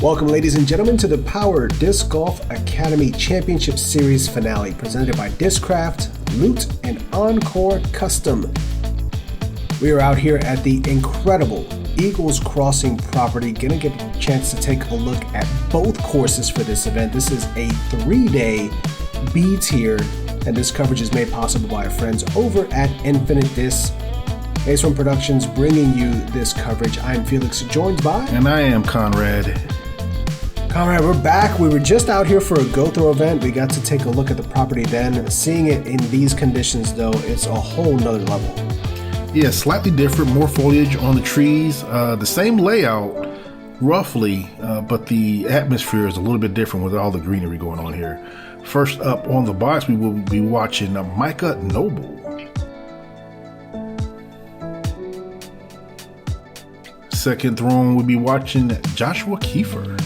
Welcome, ladies and gentlemen, to the Power Disc Golf Academy Championship Series finale, presented by Discraft, Loot, and Encore Custom. We are out here at the incredible Eagles Crossing property, gonna get a chance to take a look at both courses for this event. This is a 3-day B tier, and this coverage is made possible by our friends over at Infinite Discs. Run Productions bringing you this coverage. I'm Felix, joined by... And I am Conrad. Conrad, we're back. We were just out here for a go-through event. We got to take a look at the property then. Seeing it in these conditions, though, it's a whole nother level. Yeah, slightly different, more foliage on the trees. The same layout, roughly, but the atmosphere is a little bit different with all the greenery going on here. First up on the box, we will be watching Micah Noble. Second throne, we'll be watching Joshua Kiefer.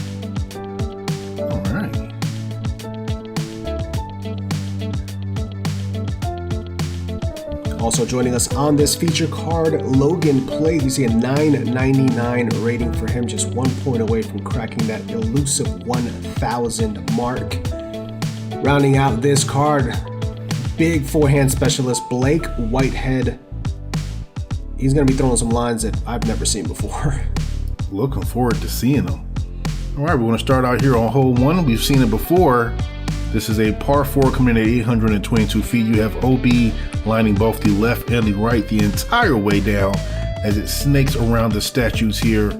Also joining us on this feature card, Logan Plake. You see a 999 rating for him, just 1 point away from cracking that elusive 1,000 mark. Rounding out this card, big forehand specialist Blake Whitehead. He's going to be throwing some lines that I've never seen before. Looking forward to seeing them. All right, we're going to start out here on hole one. We've seen it before. This is a par 4 coming in at 822 feet. You have OB lining both the left and the right the entire way down as it snakes around the statues here.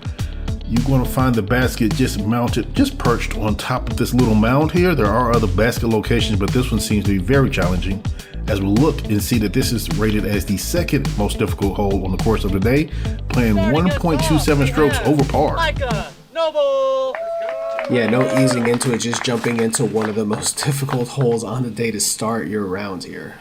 You're going to find the basket just mounted, just perched on top of this little mound here. There are other basket locations, but this one seems to be very challenging as we look and see that this is rated as the second most difficult hole on the course of the day, playing 1.27 strokes over par. Micah Noble. Yeah, no easing into it, just jumping into one of the most difficult holes on the day to start your round here.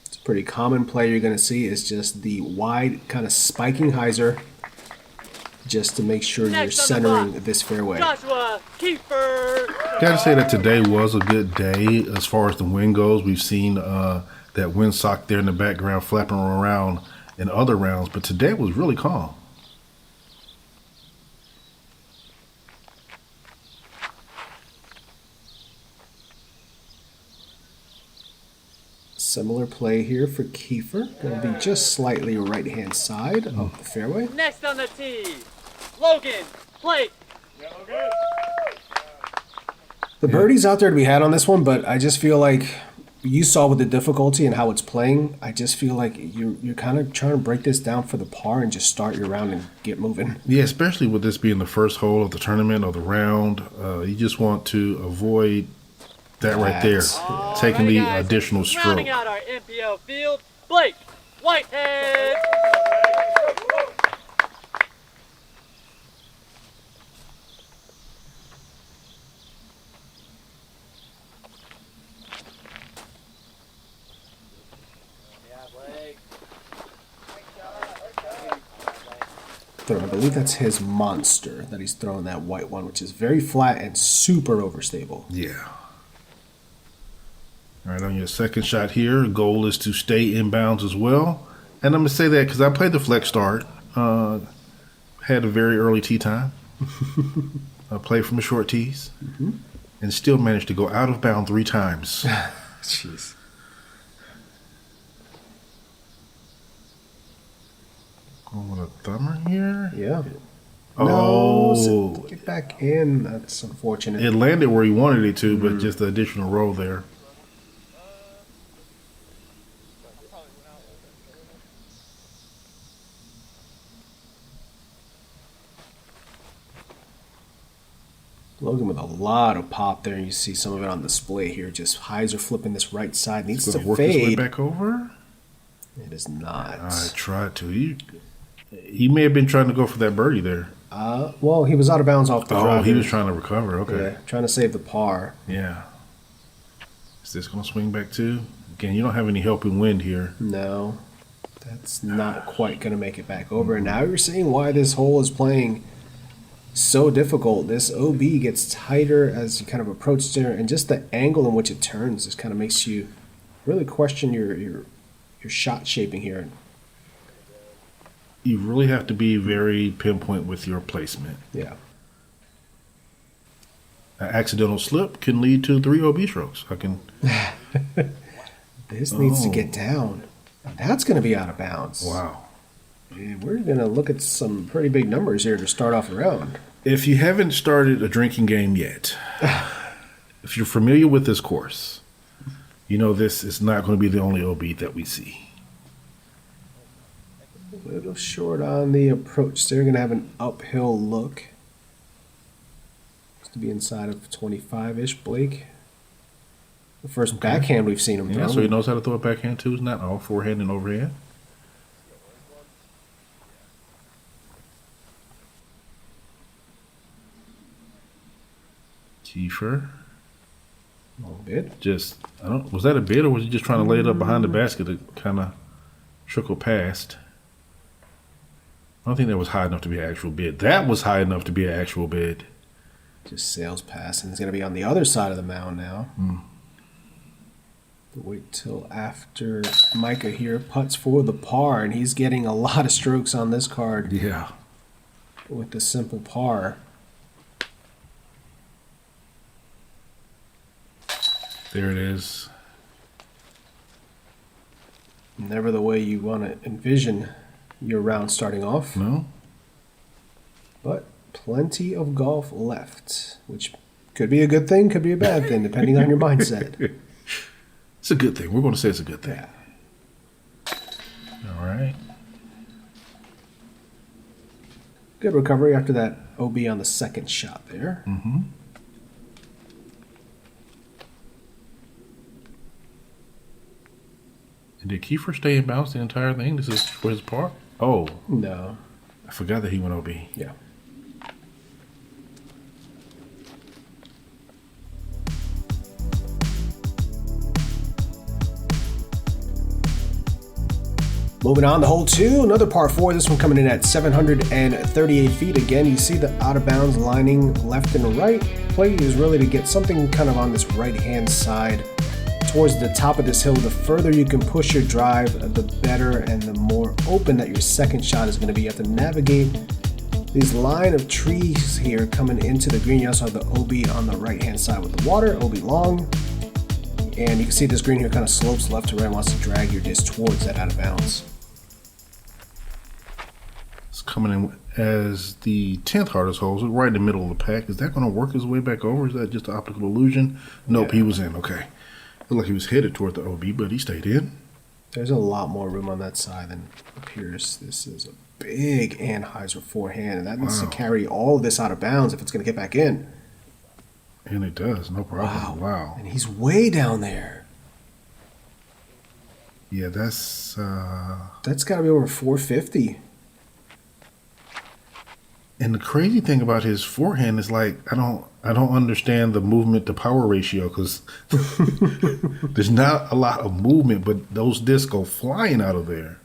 It's a pretty common play you're going to see is just the wide kind of spiking hyzer, just to make sure you're centering this fairway. Joshua Kiefer. Gotta say that today was a good day as far as the wind goes. We've seen that windsock there in the background flapping around in other rounds, but today was really calm. Similar play here for Kiefer. Going to be just slightly right-hand side of the fairway. Next on the tee, Logan Plake. The birdies out there to be had on this one, but I just feel like you saw with the difficulty and how it's playing, I just feel like you're kind of trying to break this down for the par and just start your round and get moving. Yeah, especially with this being the first hole of the tournament or the round. You just want to avoid that right there, taking the additional stroke. Rounding out our MPO field, Blake Whitehead. I believe that's his monster that he's throwing, that white one, which is very flat and super overstable. Yeah. All right, on your second shot here, goal is to stay inbounds as well. And I'm going to say that because I played the flex start, had a very early tee time. I played from the short tees, and still managed to go out of bounds 3 times. Jeez. Going with a thumber here? Yeah. Oh. No, get back in. That's unfortunate. It landed where he wanted it to, but just the additional roll there. Logan with a lot of pop there, and you see some of it on display here. Just hyzer flipping this right side. Needs to work his way fade. back over? It is not. I tried to. He may have been trying to go for that birdie there. Well, he was out of bounds off the drive. Oh, he was trying to recover. Okay. Yeah, trying to save the par. Yeah. Is this going to swing back too? Again, you don't have any helping wind here. No, that's not quite going to make it back over. And now you're seeing why this hole is playing so difficult. This OB gets tighter as you kind of approach there, and just the angle in which it turns just kind of makes you really question your your shot shaping here. You really have to be very pinpoint with your placement. Yeah. An accidental slip can lead to 3 OB strokes. This needs to get down. That's going to be out of bounds. Wow. And we're going to look at some pretty big numbers here to start off the round. If you haven't started a drinking game yet, if you're familiar with this course, you know this is not going to be the only OB that we see. A little short on the approach. They're going to have an uphill look. Just to be inside of 25-ish, Blake. The first backhand we've seen him throw. Yeah, so he knows how to throw a backhand too. It's not all forehand and overhand. Kiefer. A little bit. Was that a bid or was he just trying to lay it up behind the basket to kind of trickle past? I don't think that was high enough to be an actual bid. That was high enough to be an actual bid. Just sails past, and it's going to be on the other side of the mound now. But wait till after Micah here putts for the par, and he's getting a lot of strokes on this card. Yeah. With the simple par. There it is. Never the way you want to envision your round starting off. No. But plenty of golf left, which could be a good thing, could be a bad thing, depending on your mindset. It's a good thing. We're going to say it's a good thing. Yeah. All right. Good recovery after that OB on the second shot there. Mm-hmm. And did Kiefer stay in bounds the entire thing? This is for his par? Oh. No. I forgot that he went OB. Yeah. Moving on to hole 2, another par 4. This one coming in at 738 feet. Again, you see the out of bounds lining left and right. Play is really to get something kind of on this right-hand side towards the top of this hill. The further you can push your drive, the better and the more open that your second shot is going to be. You have to navigate these line of trees here coming into the green. You also have the OB on the right-hand side with the water, OB long. And you can see this green here kind of slopes left to right and wants to drag your disc towards that out of bounds. It's coming in as the 10th hardest hole, so right in the middle of the pack. Is that going to work his way back over? Is that just an optical illusion? Nope, he was in. Okay. Looked like he was headed toward the OB, but he stayed in. There's a lot more room on that side than appears. This is a big Anheuser forehand, and that needs to carry all of this out of bounds if it's going to get back in. And it does, no problem. Wow. And he's way down there. Yeah, that's got to be over 450. And the crazy thing about his forehand is like I don't understand the movement to power ratio because there's not a lot of movement, but those discs go flying out of there.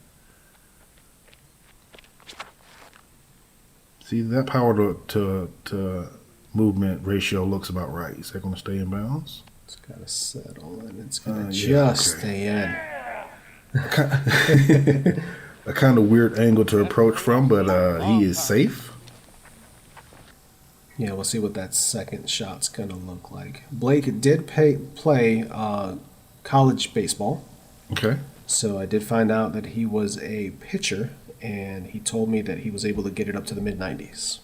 See, that power to movement ratio looks about right. Is that going to stay in bounds? It's got to settle and it's going to stay in. A kind of weird angle to approach from, but he is safe. Yeah, we'll see what that second shot's going to look like. Blake did play college baseball. Okay. So I did find out that he was a pitcher, and he told me that he was able to get it up to the mid-90s.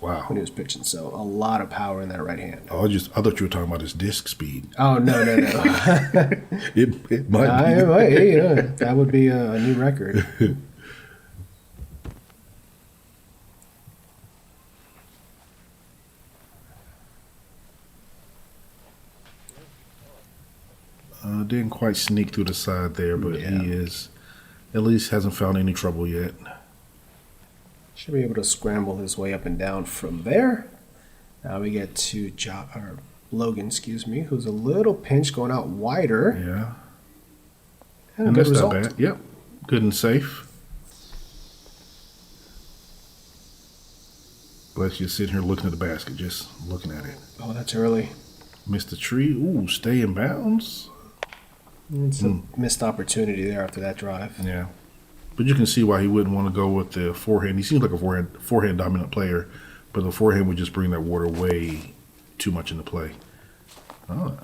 Wow. When he was pitching. So a lot of power in that right hand. Oh, I thought you were talking about his disc speed. Oh, no. it might be. That would be a new record. Didn't quite sneak through the side there, but he is, at least hasn't found any trouble yet. Should be able to scramble his way up and down from there. Now we get to Logan, who's a little pinched, going out wider. Yeah. And a good result. Not bad. Yep. Good and safe. But you're sitting here looking at the basket, just looking at it. Oh, that's early. Missed the tree. Ooh, stay in bounds. It's a missed opportunity there after that drive. Yeah. But you can see why he wouldn't want to go with the forehand. He seems like a forehand dominant player, but the forehand would just bring that water way too much into play. Oh,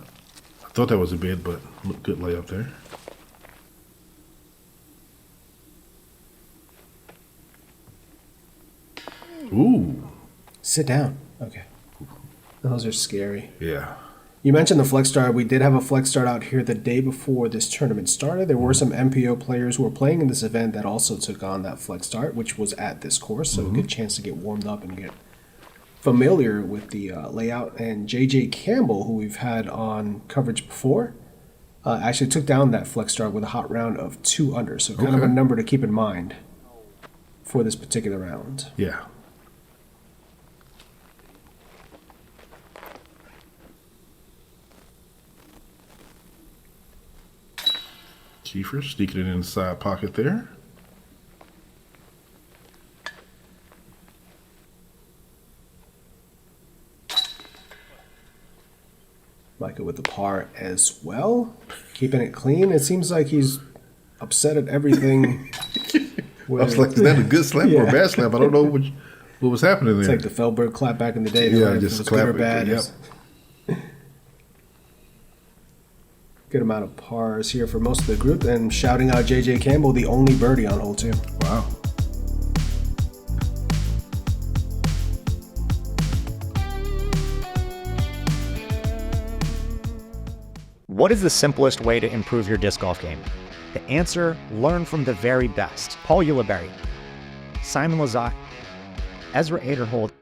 I thought that was a bid, but good layup there. Ooh. Sit down. Okay. Those are scary. Yeah. You mentioned the flex start. We did have a flex start out here the day before this tournament started. There were some MPO players who were playing in this event that also took on that flex start, which was at this course, so a good chance to get warmed up and get familiar with the layout. And JJ Campbell, who we've had on coverage before, actually took down that flex start with a hot round of 2 under, so kind of a number to keep in mind for this particular round. Yeah. Kiefer sneaking it in the side pocket there. Micah with the par as well, keeping it clean. It seems like he's upset at everything. I was like, is that a good slap or a bad slap? I don't know what was happening there. It's like the Feldberg clap back in the day. Yeah, right? just It was clap good or bad. Yep. Good amount of pars here for most of the group, and shouting out JJ Campbell, the only birdie on hole 2. Wow. What is the simplest way to improve your disc golf game? The answer: learn from the very best. Paul Ulibarri, Simon Lizotte, Ezra Aderhold,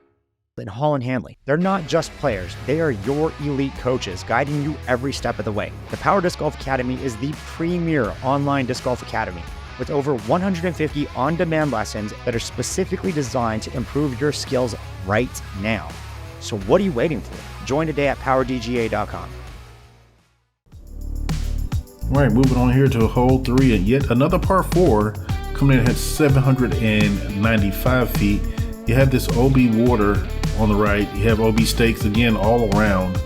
and Holland Hanley. They're not just players, they are your elite coaches guiding you every step of the way. The Power Disc Golf Academy is the premier online disc golf academy with over 150 on-demand lessons that are specifically designed to improve your skills right now. So what are you waiting for? Join today at powerdga.com. All right, moving on here to hole 3 and yet another par 4 coming in at 795 feet. You have this OB water on the right. You have OB stakes again all around.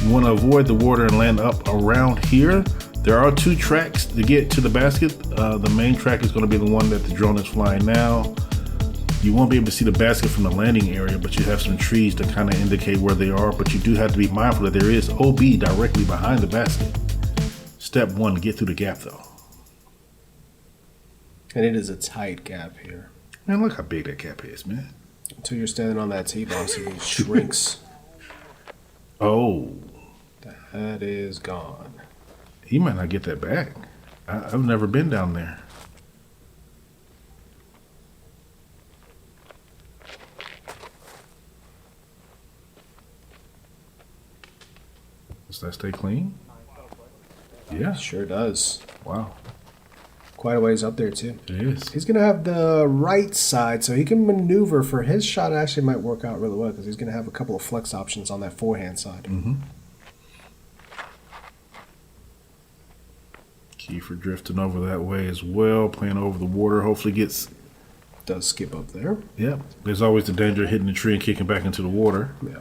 You want to avoid the water and land up around here. There are 2 tracks to get to the basket. The main track is going to be the one that the drone is flying now. You won't be able to see the basket from the landing area, but you have some trees to kind of indicate where they are. But you do have to be mindful that there is OB directly behind the basket. Step 1, get through the gap though. And it is a tight gap here. Man, look how big that gap is, man. Until you're standing on that tee box, it shrinks. Oh. That is gone. He might not get that back. I've never been down there. Does that stay clean? Yeah. Sure does. Wow. Quite a ways up there, too. It is. He's going to have the right side, so he can maneuver for his shot. Actually might work out really well because he's going to have a couple of flex options on that forehand side. Kiefer drifting over that way as well, playing over the water. Hopefully gets... Does skip up there. Yep. There's always the danger of hitting the tree and kicking back into the water. Yeah.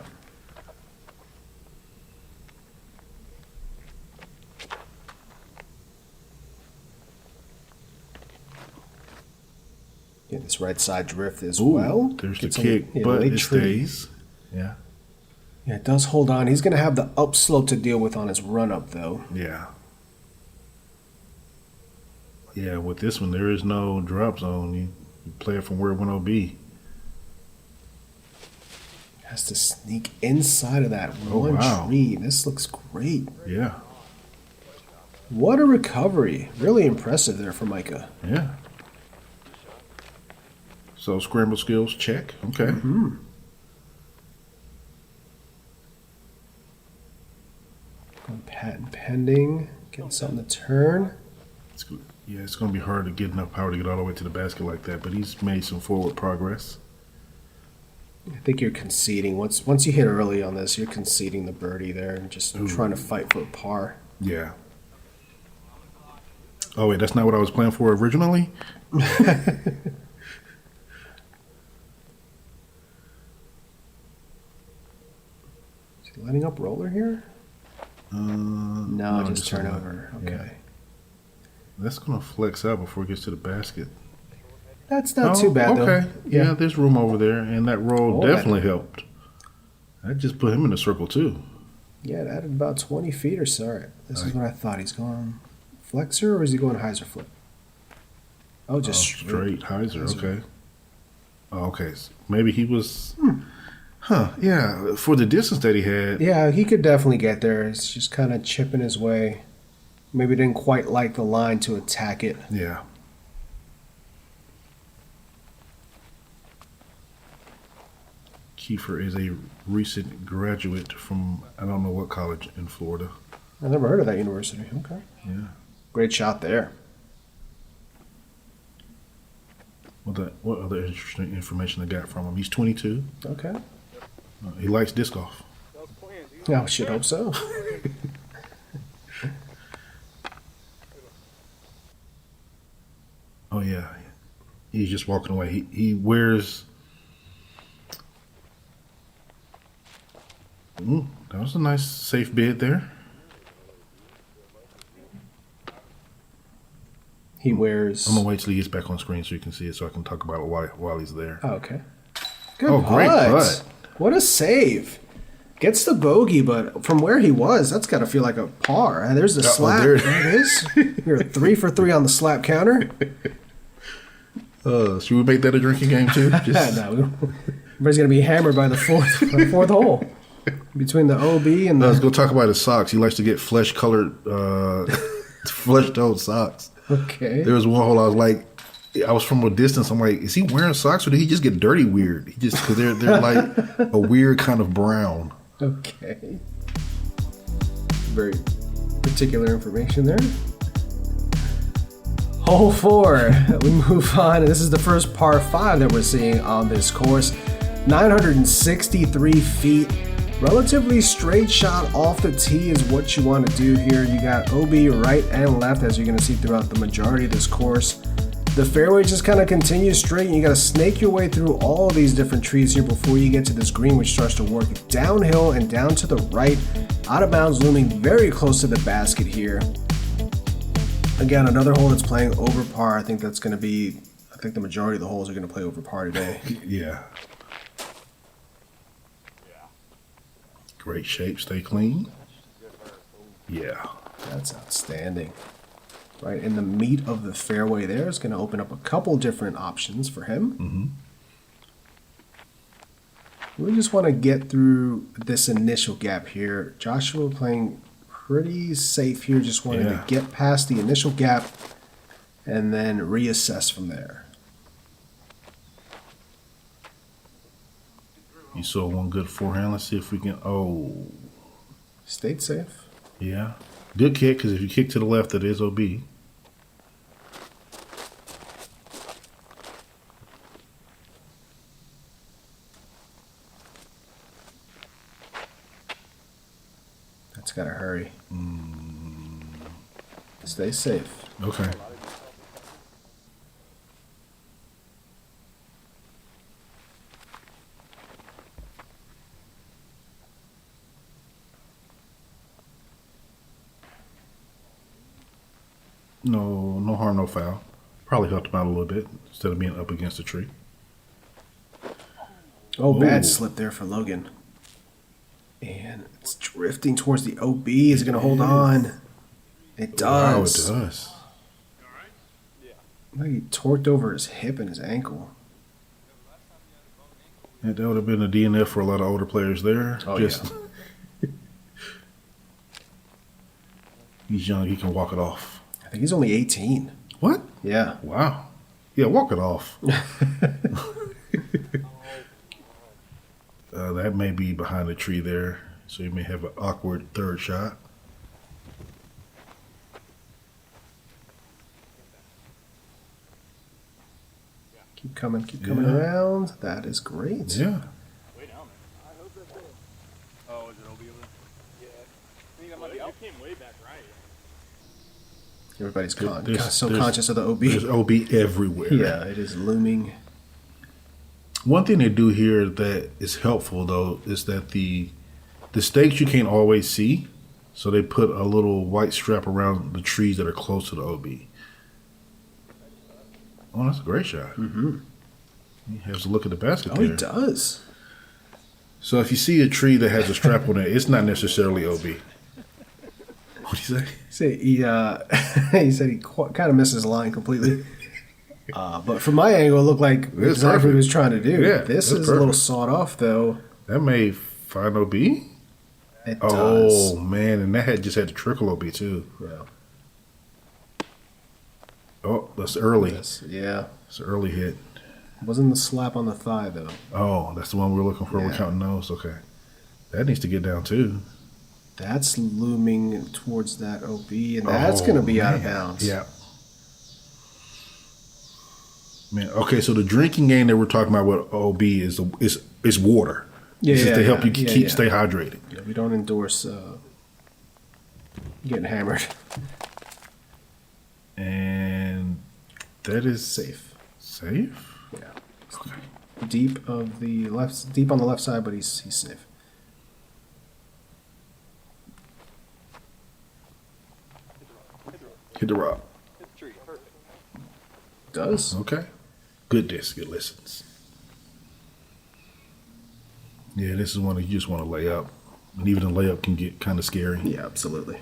Yeah, this right side drift as well. There's Gets the kick, but it stays. Yeah. Yeah, it does hold on. He's going to have the upslope to deal with on his run-up, though. Yeah. Yeah, with this one, there is no drop zone. You play it from where it went OB. Has to sneak inside of that one tree. This looks great. Yeah. What a recovery. Really impressive there for Micah. Yeah. So scramble skills, check. Okay. Patent pending. Getting something to turn. It's good. Yeah, it's going to be hard to get enough power to get all the way to the basket like that, but he's made some forward progress. I think you're conceding. Once you hit early on this, you're conceding the birdie there and just trying to fight for a par. Yeah. Oh, wait, that's not what I was playing for originally? Is he lining up roller here? No, just turn a line. over. Okay. Yeah. That's going to flex out before it gets to the basket. That's not too bad, though. Okay. Yeah, there's room over there, and that roll definitely helped. That just put him in the circle, too. Yeah, it added about 20 feet or so. All right. This is what I thought. He's going flexor, or is he going hyzer flip? Oh, just straight hyzer. Okay. Oh, okay. So maybe he was... Yeah, for the distance that he had. Yeah, he could definitely get there. It's just kind of chipping his way. Maybe didn't quite like the line to attack it. Yeah. Kiefer is a recent graduate from, I don't know what college in Florida. I never heard of that university. Okay. Yeah. Great shot there. What other interesting information I got from him? He's 22. Okay. He likes disc golf. I should hope so. Oh, yeah. He's just walking away. He wears... that was a nice, safe bid there. He wears... I'm going to wait till he gets back on screen so you can see it so I can talk about it while he's there. Oh, okay. Good putt. Great putt. What a save. Gets the bogey, but from where he was, that's got to feel like a par. And there's the slap. There it is. You're 3 for 3 on the slap counter. Should we make that a drinking game too? No, everybody's going to be hammered by the fourth hole. Between the OB and the... Let's go talk about his socks. He likes to get flesh-colored, flesh-toned socks. Okay. There was one hole I was like, I was from a distance. I'm like, is he wearing socks or did he just get dirty weird? Because they're like a weird kind of brown. Okay. Very particular information there. Hole 4. We move on. And this is the first par 5 that we're seeing on this course. 963 feet. Relatively straight shot off the tee is what you want to do here. You got OB right and left, as you're going to see throughout the majority of this course. The fairway just kind of continues straight, and you got to snake your way through all these different trees here before you get to this green, which starts to work downhill and down to the right. Out of bounds, looming very close to the basket here. Again, another hole that's playing over par. I think that's going to be, I think the majority of the holes are going to play over par today. Yeah. Great shape, stay clean. Yeah. That's outstanding. Right in the meat of the fairway there. It's going to open up a couple different options for him. We just want to get through this initial gap here. Joshua playing pretty safe here. Just wanted to get past the initial gap and then reassess from there. You saw one good forehand. Let's see if we can... Oh. Stayed safe. Yeah. Good kick, because if you kick to the left, that is OB. That's got to hurry. Stay safe. Okay. No harm, no foul. Probably helped him out a little bit instead of being up against the tree. Oh, bad slip there for Logan. And it's drifting towards the OB. Is it going to hold on? It does. Wow, it does. Like he torqued over his hip and his ankle. Yeah, that would have been a DNF for a lot of older players there. Oh, yeah. He's young. He can walk it off. I think he's only 18. What? Yeah. Wow. Yeah, walk it off. That may be behind the tree there, so you may have an awkward third shot. Keep coming around. That is great. Yeah. Way down there. I hope that's it. Oh, is it OB over there? Yeah. I think that might be out. It came way back right. Everybody's There's conscious of the OB. There's OB everywhere. Yeah, it is looming. One thing they do here that is helpful, though, is that the stakes you can't always see. So they put a little white strap around the trees that are close to the OB. Oh, that's a great shot. Mm-hmm. He has to look at the basket Oh, there. he does. So if you see a tree that has a strap on it, it's not necessarily OB. What'd he say? He said he kind of missed his line completely. But from my angle, it looked like It's exactly what perfect. he was trying to do. Yeah, This that's is a little perfect. sawed off, though. That may find OB? It Oh, does. man. And that had just had to trickle OB, too. Yeah. Oh, that's early. Yes. Yeah. It's an early hit. Wasn't the slap on the thigh, though. Oh, that's the one we're looking for. Yeah. We're counting those. Okay. That needs to get down, too. That's looming towards that OB, and that's going to be out of bounds. Yeah. Man, okay, so the drinking game that we're talking about with OB is water. Yeah, This is to help you yeah. stay hydrated. Yeah, we don't endorse getting hammered. And that is Safe. safe? Yeah. Okay. Deep on the left side, but he's safe. Hit the rock. Does. Okay. Good disc. Good listens. Yeah, this is one that you just want to lay up. And even a layup can get kind of scary. Yeah, absolutely.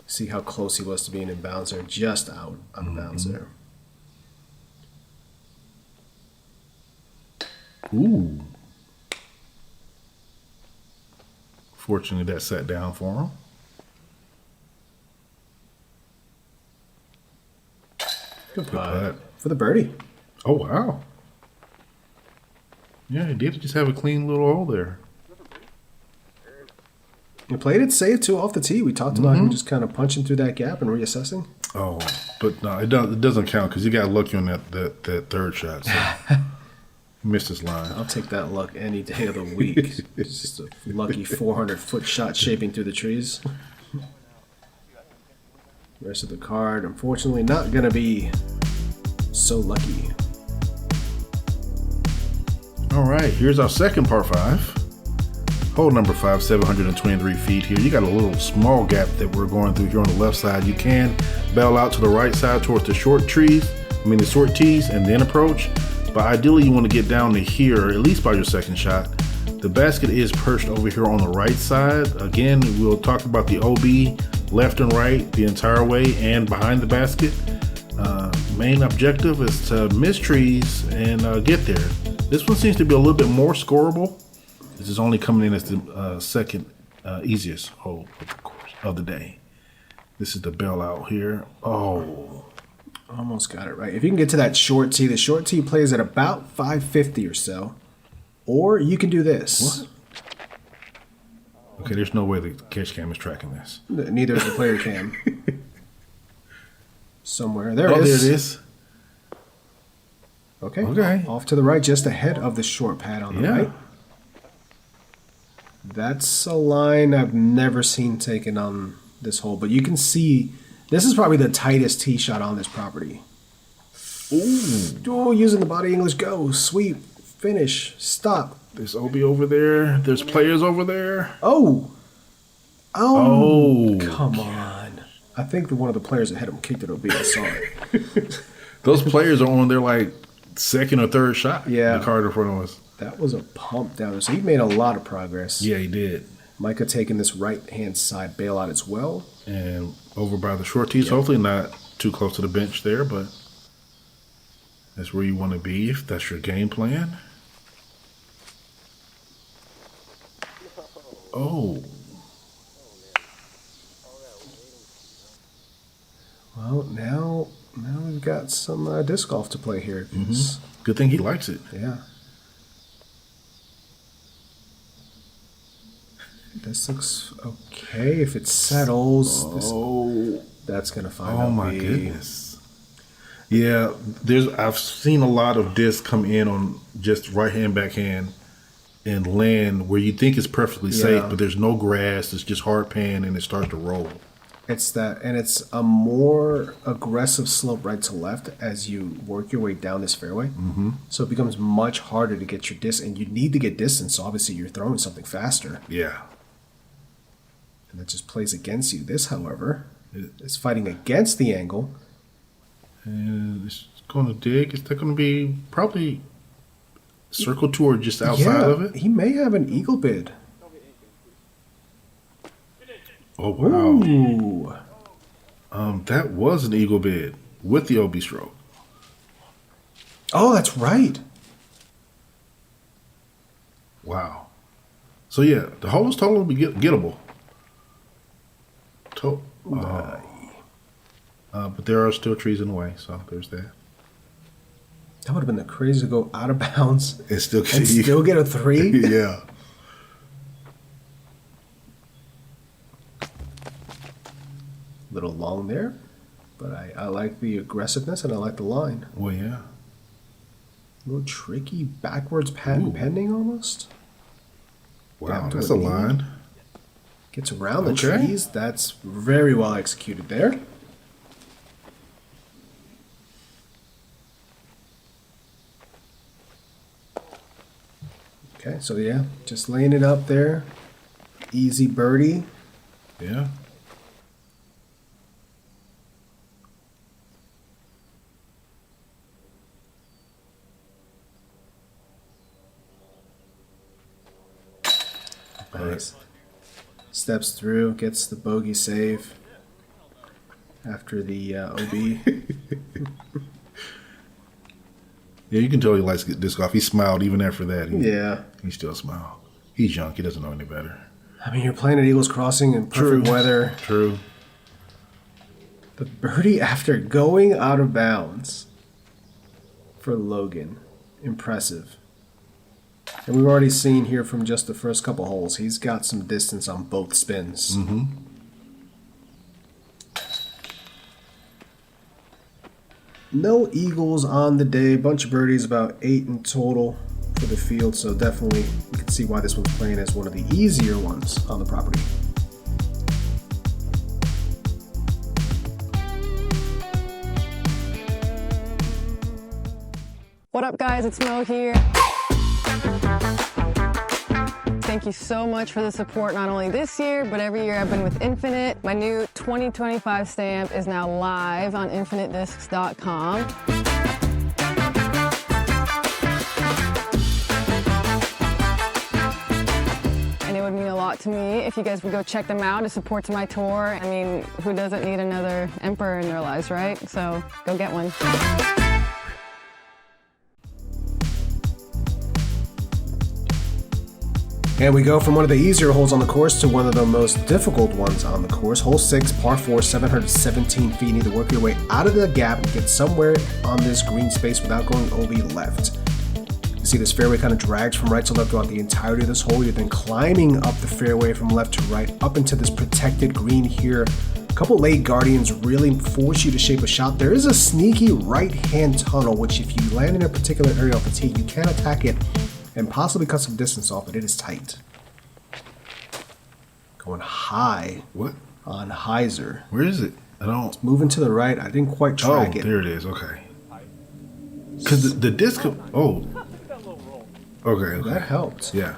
See how close he was to being in bounds there, just out of bounds there. Ooh. Fortunately, that sat down for him. Good putt. for the birdie. Oh, wow. Yeah, he did just have a clean little hole there. He played it safe too off the tee. We talked about him just kind of punching through that gap and reassessing. Oh, but no, it doesn't count because he got lucky on that third shot. So he missed his line. I'll take that luck any day of the week. It's just a lucky 400-foot shot shaping through the trees. Rest of the card, unfortunately, not going to be so lucky. All right, here's our second par 5. Hole number 5, 723 feet here. You got a little small gap that we're going through here on the left side. You can bail out to the right side towards the short tees, and then approach. But ideally, you want to get down to here, at least by your second shot. The basket is perched over here on the right side. Again, we'll talk about the OB left and right the entire way and behind the basket. Main objective is to miss trees and get there. This one seems to be a little bit more scoreable. This is only coming in as the second easiest hole of the day. This is the bailout here. Oh. Almost got it right. If you can get to that short tee, the short tee plays at about 550 or so. Or you can do this. What? Okay, there's no way the catch cam is tracking this. Neither is the player cam. Somewhere. There Oh, it there is. it is. Okay. Okay. Off to the right, just ahead of the short pad on the Yeah. right. That's a line I've never seen taken on this hole, but you can see this is probably the tightest tee shot on this property. Ooh, using the body English, go, sweep, finish, stop. There's OB over there. There's players over there. Oh, Oh. come on. I think one of the players that hit him kicked it OB. I saw it. Those players are on their like second or third shot. Yeah. The card in front of us. That was a pump down there. So he made a lot of progress. Yeah, he did. Micah taking this right-hand side bailout as well. And over by the short tees, hopefully not too close to the bench there, but that's where you want to be if that's your game plan. Oh. Well, now we've got some disc golf to play here. Good thing he likes it. Yeah. This looks okay. If it settles, that's going to find out. Oh my goodness. Yeah, I've seen a lot of discs come in on just right hand, backhand, and land where you think it's perfectly safe, but there's no grass. It's just hard pan, and it starts to roll. It's that, and it's a more aggressive slope right to left as you work your way down this fairway. Mm-hmm. So it becomes much harder to get your distance, and you need to get distance. So obviously you're throwing something faster. Yeah. And that just plays against you. This, however, is fighting against the angle. And it's going to dig. Is that going to be probably circle to or just outside of it? He may have an eagle bid. Oh, wow. Ooh. That was an eagle bid with the OB stroke. Oh, that's right. Wow. So, yeah, the hole is totally gettable. But there are still trees in the way, so there's that. That would have been crazy to go out of bounds And still get a 3. Yeah. Little long there, but I like the aggressiveness and I like the line. Well, yeah. A little tricky backwards patent pending almost. Wow, Down to that's a a knee. line. Gets around the Okay. trees. That's very well executed there. Okay, so yeah, just laying it up there. Easy birdie. Yeah. Nice. Steps through, gets the bogey save after the OB. Yeah, you can tell he likes disc golf. He smiled even after that. Yeah. He still smiled. He's young. He doesn't know any better. I mean, you're playing at Eagles Crossing in perfect weather. True. The birdie after going out of bounds for Logan. Impressive. And we've already seen here from just the first couple holes, he's got some distance on both spins. Mm-hmm. No eagles on the day. Bunch of birdies, about 8 in total for the field. So definitely you can see why this one's playing as one of the easier ones on the property. What up, guys? It's Mo here. Thank you so much for the support, not only this year, but every year I've been with Infinite. My new 2025 stamp is now live on infinitediscs.com. And it would mean a lot to me if you guys would go check them out. It supports my tour. I mean, who doesn't need another emperor in their lives, right? So go get one. And we go from one of the easier holes on the course to one of the most difficult ones on the course. Hole 6, par 4, 717 feet. You need to work your way out of the gap and get somewhere on this green space without going OB left. You see this fairway kind of drags from right to left throughout the entirety of this hole. You're then climbing up the fairway from left to right up into this protected green here. A couple late guardians really force you to shape a shot. There is a sneaky right-hand tunnel, which if you land in a particular area off the tee, you can attack it and possibly cut some distance off, but it is tight. Going high. What? On hyzer. Where is it? I don't. Moving to the right. I didn't quite track it. There it is. Okay. Because the disc. Oh. Okay. That helped. Yeah.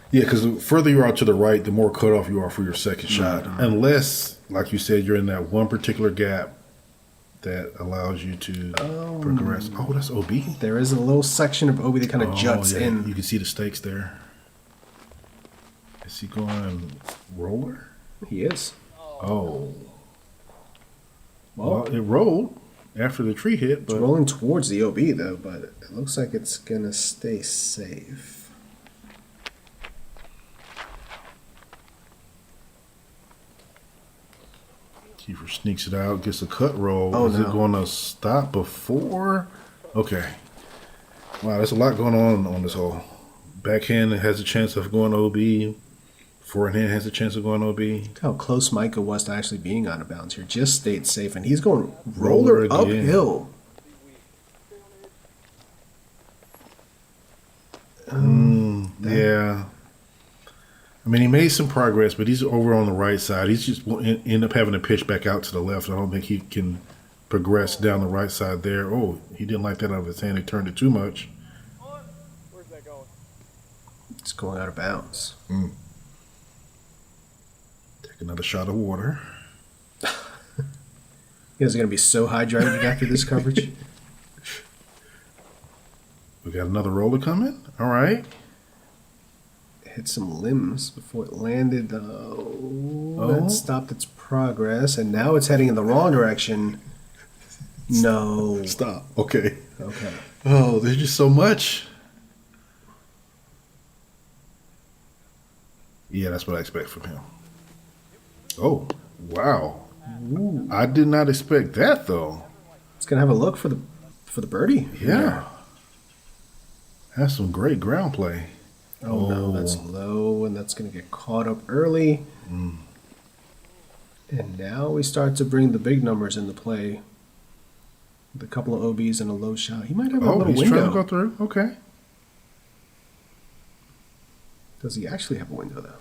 Yeah, because the further you are to the right, the more cut off you are for your second shot. Unless, like you said, you're in that one particular gap that allows you to progress. Oh, that's OB? There is a little section of OB that kind of juts in. You can see the stakes there. Is he going roller? He is. Oh. Well, it rolled after the tree hit, but It's rolling towards the OB though, but it looks like it's gonna stay safe. Kiefer sneaks it out, gets a cut roll. Oh, Is no. it going to stop before? Okay. Wow, there's a lot going on this hole. Backhand has a chance of going OB. Forehand has a chance of going OB. Look how close Micah was to actually being out of bounds here. Just stayed safe, and he's going roller again. uphill. Yeah. I mean, he made some progress, but he's over on the right side. He's just end up having to pitch back out to the left. I don't think he can progress down the right side there. Oh, he didn't like that out of his hand. He turned it too much. Where's that going? It's going out of bounds. Take another shot of water. You guys are going to be so hydrated after this coverage. We got another roller coming. All right. Hit some limbs before it landed. That stopped its progress, and now it's heading in the wrong direction. No. Stop. Okay. Okay. Oh, there's just so much. Yeah, that's what I expect from him. Oh, wow. Ooh. I did not expect that, though. It's going to have a look for the birdie. Yeah. That's some great ground play. Oh, no, that's low, and that's going to get caught up early. And now we start to bring the big numbers into play. With a couple of OBs and a low shot. He might have a little window. Oh, he's trying to go through? Okay. Does he actually have a window, though?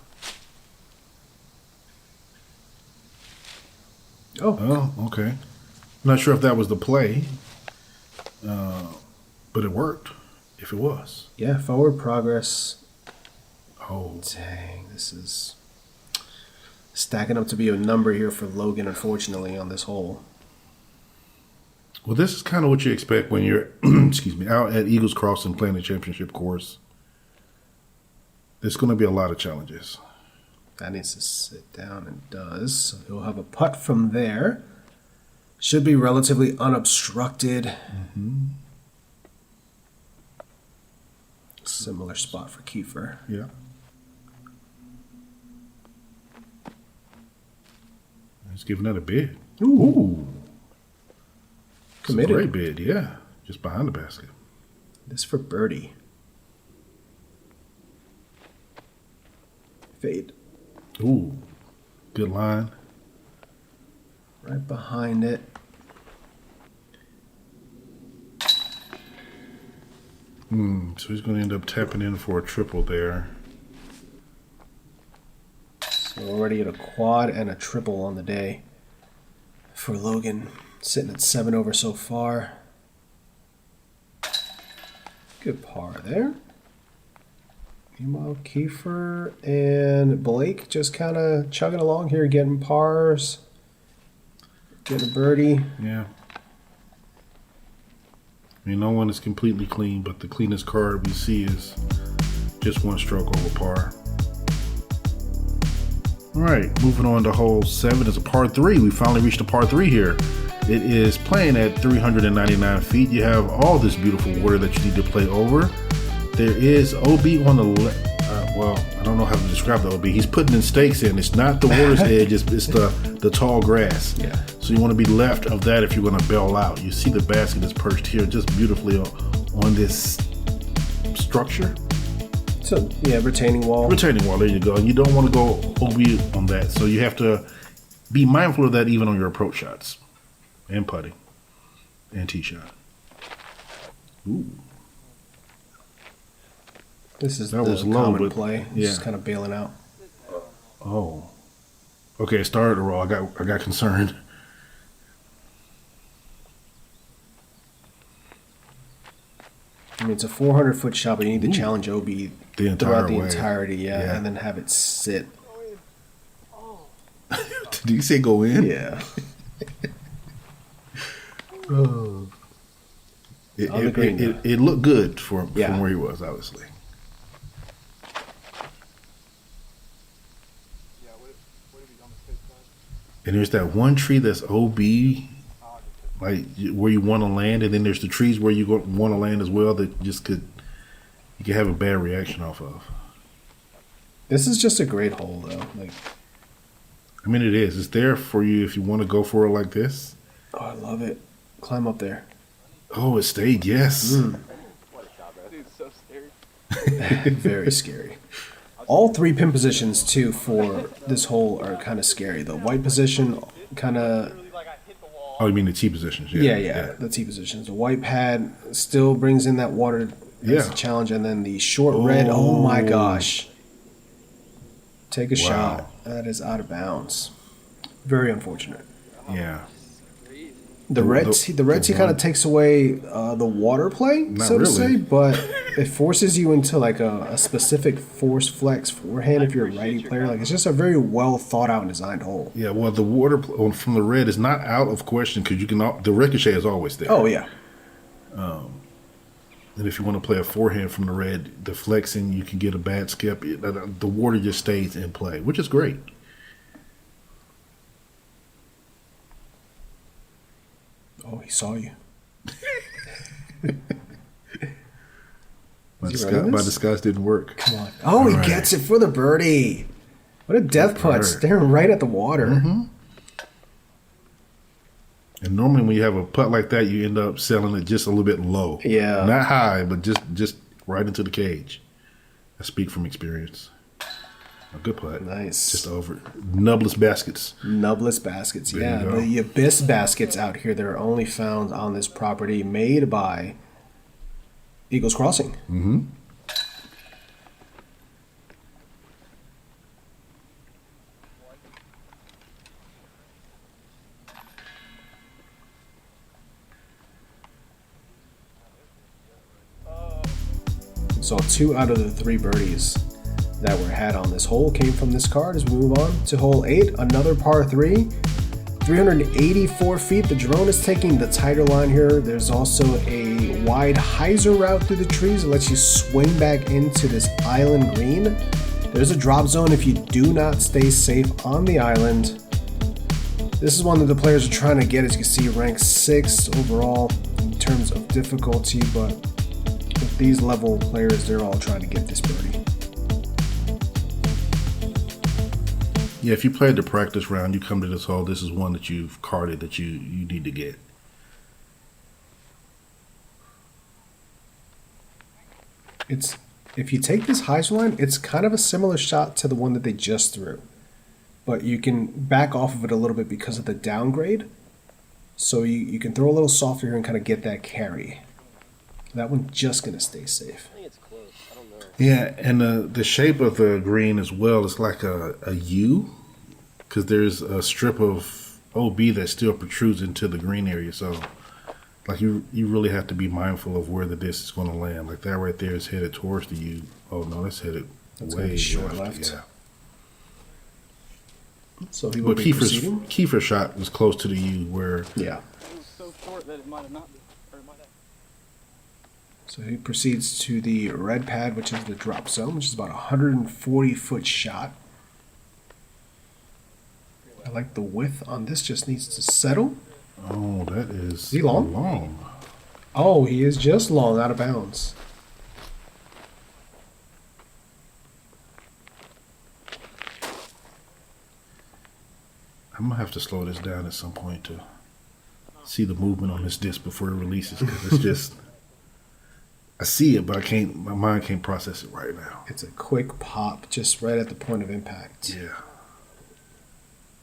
Oh, okay. I'm not sure if that was the play, but it worked, if it was. Yeah, forward progress. Oh. Dang, this is stacking up to be a number here for Logan, unfortunately, on this hole. Well, this is kind of what you expect when you're, excuse me, out at Eagles Crossing playing the championship course. There's going to be a lot of challenges. That needs to sit down and does. So he'll have a putt from there. Should be relatively unobstructed. Similar spot for Kiefer. Yeah. Let's give another bid. Ooh. Committed. It's a great bid, yeah. Just behind the basket. This for birdie. Fade. Ooh. Good line. Right behind it. So he's going to end up tapping in for a triple there. So already at a quad and a triple on the day for Logan. Sitting at 7 over so far. Good par there. Meanwhile, Kiefer and Blake just kind of chugging along here, getting pars, getting a birdie. Yeah. I mean, no one is completely clean, but the cleanest card we see is just one stroke over par. All right, moving on to hole 7 is a par 3. We finally reached a par 3 here. It is playing at 399 feet. You have all this beautiful water that you need to play over. There is OB on the left. Well, I don't know how to describe the OB. He's putting in stakes in. It's not the water's edge. It's the tall grass. Yeah. So you want to be left of that if you're going to bail out. You see the basket is perched here just beautifully on this structure. So, yeah, retaining wall. Retaining wall, there you go. And you don't want to go OB on that. So you have to be mindful of that even on your approach shots. And putting. And tee shot. Ooh. This is that the was low, common but play. Yeah. Just kind of bailing out. Oh. Okay, it started to roll. I got concerned. I mean, it's a 400-foot shot, but you need to challenge OB throughout the entirety, yeah, and then have it sit. Did you say go in? Yeah. Oh. It looked good from where he was, obviously. And there's that one tree that's OB, like where you want to land, and then there's the trees where you want to land as well that just you could have a bad reaction off of. This is just a great hole, though. Like, I mean, it is. It's there for you if you want to go for it like this. Oh, I love it. Climb up there. Oh, it stayed. Yes. What a shot, bro. Dude, it's so scary. Very scary. All 3 pin positions, too, for this hole are kind of scary. The white position kind of... Oh, you mean the tee positions? Yeah, the tee positions. The white pad still brings in that water as a challenge, and then the short red, oh my gosh. take a shot. That is out of bounds. Very unfortunate. Yeah. The red tee kind of takes away the water play, so to say, but it forces you into like a specific force flex forehand if you're a righty player. Like, it's just a very well thought out and designed hole. Yeah, well, the water from the red is not out of question because the ricochet is always there. Oh, yeah. And if you want to play a forehand from the red, the flexing, you can get a bad skip. The water just stays in play, which is great. Oh, he saw you. My disguise didn't work. Come on. Oh, he gets it for the birdie. What a death putt, staring right at the water. Mm-hmm. And normally when you have a putt like that, you end up selling it just a little bit low. Yeah. Not high, but just right into the cage. I speak from experience. A good putt. Nice. Just over. Nubless baskets. Nubless baskets, yeah. The Abyss baskets out here that are only found on this property made by Eagles Crossing. Mm-hmm. So 2 out of the 3 birdies that were had on this hole came from this card. As we move on to hole 8, another par 3, 384 feet. The drone is taking the tighter line here. There's also a wide hyzer route through the trees that lets you swing back into this island green. There's a drop zone if you do not stay safe on the island. This is one that the players are trying to get. As you can see, ranked 6th overall in terms of difficulty, but with these level players, they're all trying to get this birdie. Yeah, if you played the practice round, you come to this hole, this is one that you've carded that you need to get. If you take this hyzer line, it's kind of a similar shot to the one that they just threw. But you can back off of it a little bit because of the downgrade. So you can throw a little softer here and kind of get that carry. That one's just going to stay safe. I think it's close. I don't know. Yeah, and the shape of the green as well is like a U, because there's a strip of OB that still protrudes into the green area. So, like you really have to be mindful of where the disc is going to land. Like that right there is headed towards the U. Oh no, that's headed way short left. Yeah. So he will be proceeding. Kiefer's shot was close to the U, where yeah. It was so short that it might have not been, or it might have. So he proceeds to the red pad, which is the drop zone, which is about a 140-foot shot. I like the width on this, just needs to settle. Oh, that is he long? Long. Oh, he is just long, out of bounds. I'm going to have to slow this down at some point to see the movement on this disc before it releases, because it's just... I see it, but my mind can't process it right now. It's a quick pop, just right at the point of impact. Yeah.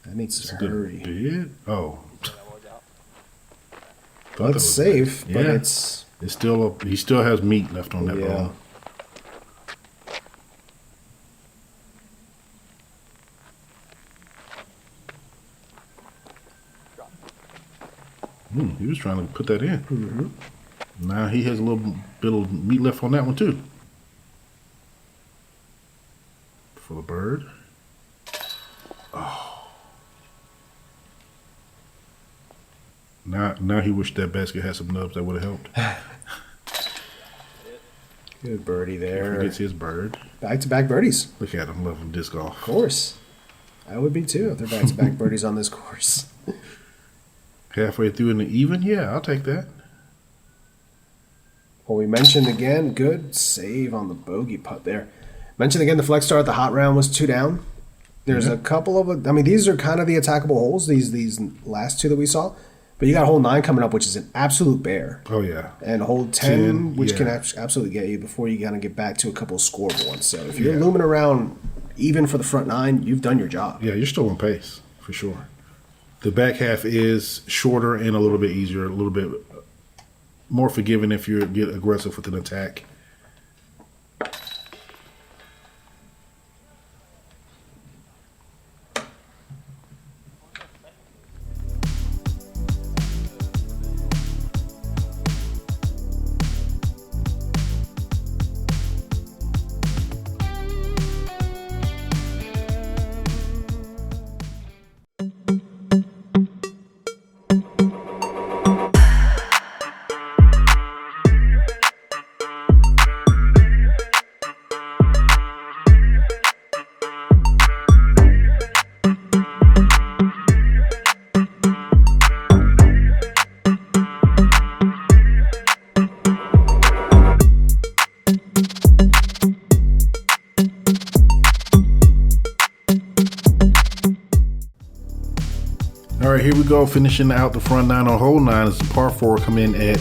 That needs It's to a good hurry. bid. Oh. Well, it's safe, but yeah. it's still he still has meat left on that bone. He was trying to put that in. Mm-hmm. Now he has a little bit of meat left on that one too. For the bird. Oh. Now he wished that basket had some nubs that would have helped. Good birdie there. He gets his bird. Back-to-back birdies. Look at him loving disc golf. Of course. I would be too if they're back-to-back birdies on this course. Halfway through in the even? Yeah, I'll take that. Well, we mentioned again, good save on the bogey putt there. Mentioned again, the flex star at the hot round was 2 down. There's a couple of, I mean, these are kind of the attackable holes, these last 2 that we saw. But you got hole 9 coming up, which is an absolute bear. Oh, yeah. And hole 10, which can absolutely get you before you got to get back to a couple of scoreboards. So if you're looming around even for the front 9, you've done your job. Yeah, you're still on pace, for sure. The back half is shorter and a little bit easier, a little bit more forgiving if you get aggressive with an attack. go, finishing out the front 9 on hole 9 is the par 4 come in at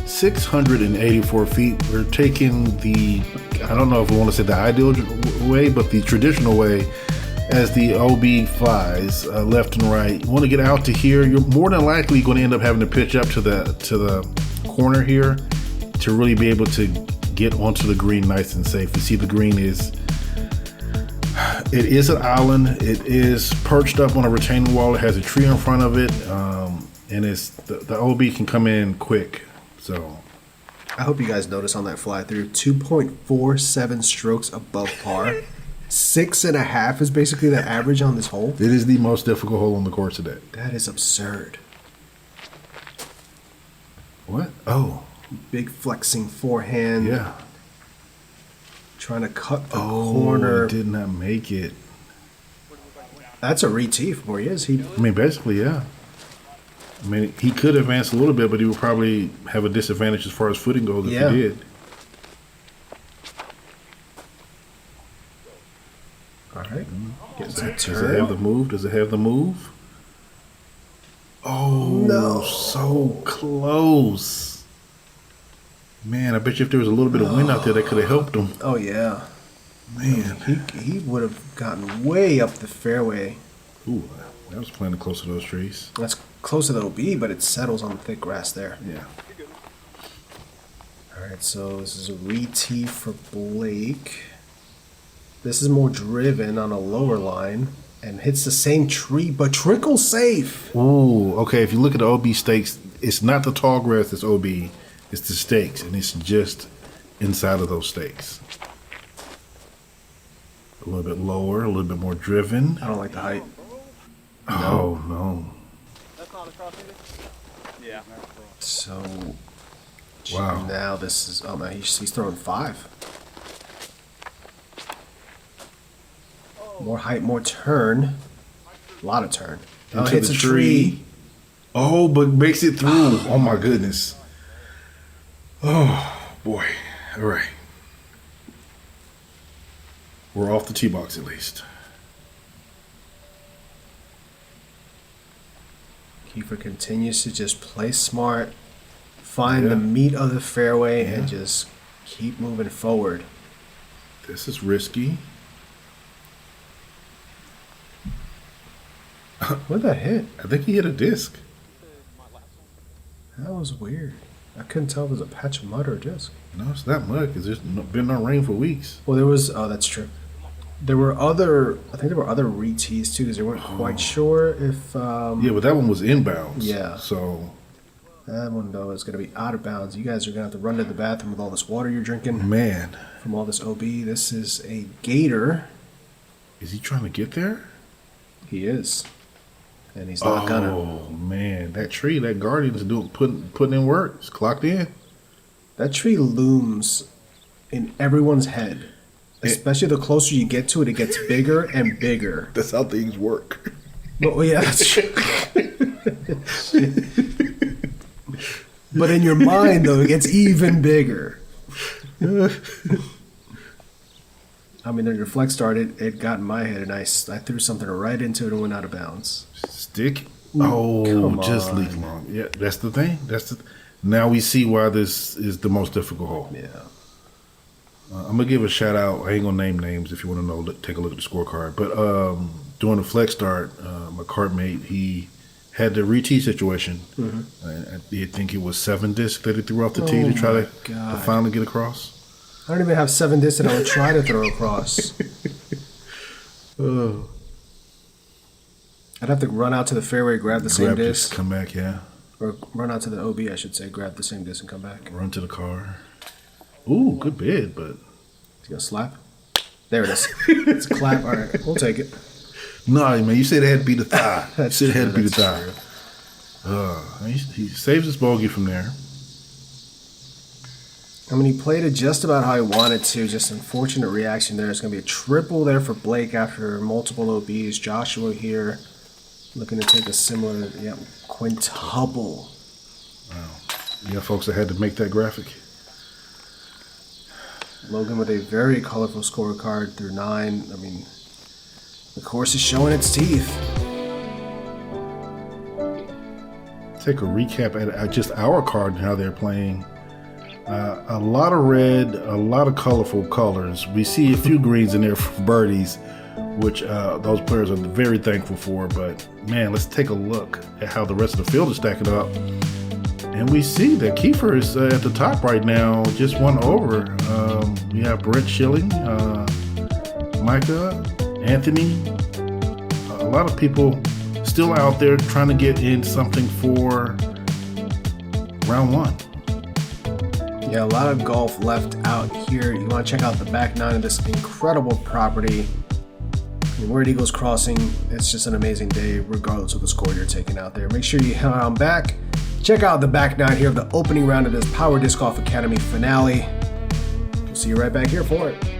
684 feet. We're taking the, I don't know if we want to say the ideal way, but the traditional way as the OB flies left and right. You want to get out to here. You're more than likely going to end up having to pitch up to the corner here to really be able to get onto the green nice and safe. You see the green is, it is an island. It is perched up on a retaining wall. It has a tree in front of it, and it's the OB can come in quick. So I hope you guys notice on that fly through 2.47 strokes above par. 6.5 is basically the average on this hole. it is the most difficult hole on the course today. That is absurd. What? Oh, Big flexing forehand. yeah. Trying to cut the corner. Did not make it. That's a re-tee from where he is. I mean, basically, yeah. I mean, he could advance a little bit, but he would probably have a disadvantage as far as footing goes if Yeah. he did. All right. Gets a Does it have the turn. move? Does it have the move? Oh, No. so close. Man, I bet you if there was a little bit of wind out there, that could have helped him. Oh, yeah. Man. He would have gotten way up the fairway. Ooh, that was playing close to those trees. That's close to the OB, but it settles on the thick grass there. Yeah. All right, so this is a re-tee for Blake. This is more driven on a lower line and hits the same tree, but trickle safe. Ooh, okay. If you look at the OB stakes, it's not the tall grass that's OB, it's the stakes, and it's just inside of those stakes. A little bit lower, a little bit more driven. I don't like the height. Oh, no. That's not across either? Yeah. So Wow. now this is, oh man, he's throwing 5. More height, more turn. A lot of turn. Oh, Into hits the a tree. Oh, but makes it through. Oh, my goodness. Oh, boy. All right. We're off the tee box at least. Kiefer continues to just play smart, find Yeah. the meat of the fairway, and just keep moving forward. This is risky. What'd that hit? I think he hit a disc. That was weird. I couldn't tell if it was a patch of mud or a disc. No, it's not mud because there's been no rain for weeks. Well, there was, oh, that's true. There were other, I think there were other re-tees too, because they weren't quite sure if, Yeah, but that one was inbounds. Yeah. So, that one, though, is going to be out of bounds. You guys are going to have to run to the bathroom with all this water you're drinking man, from all this OB. This is a gator. is he trying to get there? He is. And he's not gonna. Oh, man. That tree, that Guardian's putting in work. It's clocked in. That tree looms in everyone's head. Especially the closer you get to it, it gets bigger and bigger. That's how things work. But yeah, that's true. But in your mind, though, it gets even bigger. I mean, during your flex start, it got in my head, and I threw something right into it and went out of bounds. Stick. come Oh, just on. leak long. Yeah, that's the thing. Now we see why this is the most difficult hole. Yeah. I'm gonna give a shout out. I ain't gonna name names. If you want to know, take a look at the scorecard. But during the flex start, my cartmate, he had the re-tee situation. I think it was 7 discs that he threw off the tee Oh to try my to God. finally get across. I don't even have 7 discs that I would try to throw across. I'd have to run out to the fairway, grab the same Grab this, disc. come back, yeah. Or run out to the OB, I should say, grab the same disc and come back. Run to the car. Ooh, good bid, but It's gonna slap. There it is. It's a clap. All right, we'll take it. no, man. You said it had to be the thigh. You That's said it had to true, be the that's thigh. He saves his bogey from there. I mean, he played it just about how he wanted to. Just unfortunate reaction there. It's going to be a triple there for Blake after multiple OBs. Joshua here looking to take a similar, quintuple. Yeah, folks, I had to make that graphic. Logan with a very colorful scorecard through 9. I mean, the course is showing its teeth. take a recap at just our card and how they're playing. A lot of red, a lot of colorful colors. We see a few greens in there for birdies, which those players are very thankful for. But man, let's take a look at how the rest of the field is stacking up. And we see that Kiefer is at the top right now, just one over. We have Brent Schilling, Micah, Anthony. A lot of people still out there trying to get in something for round one. Yeah, a lot of golf left out here. You want to check out the back nine of this incredible property. Word Eagles Crossing, it's just an amazing day regardless of the score you're taking out there. Make sure you head on back. Check out the back nine here of the opening round of this Power Disc Golf Academy finale. We'll see you right back here for it.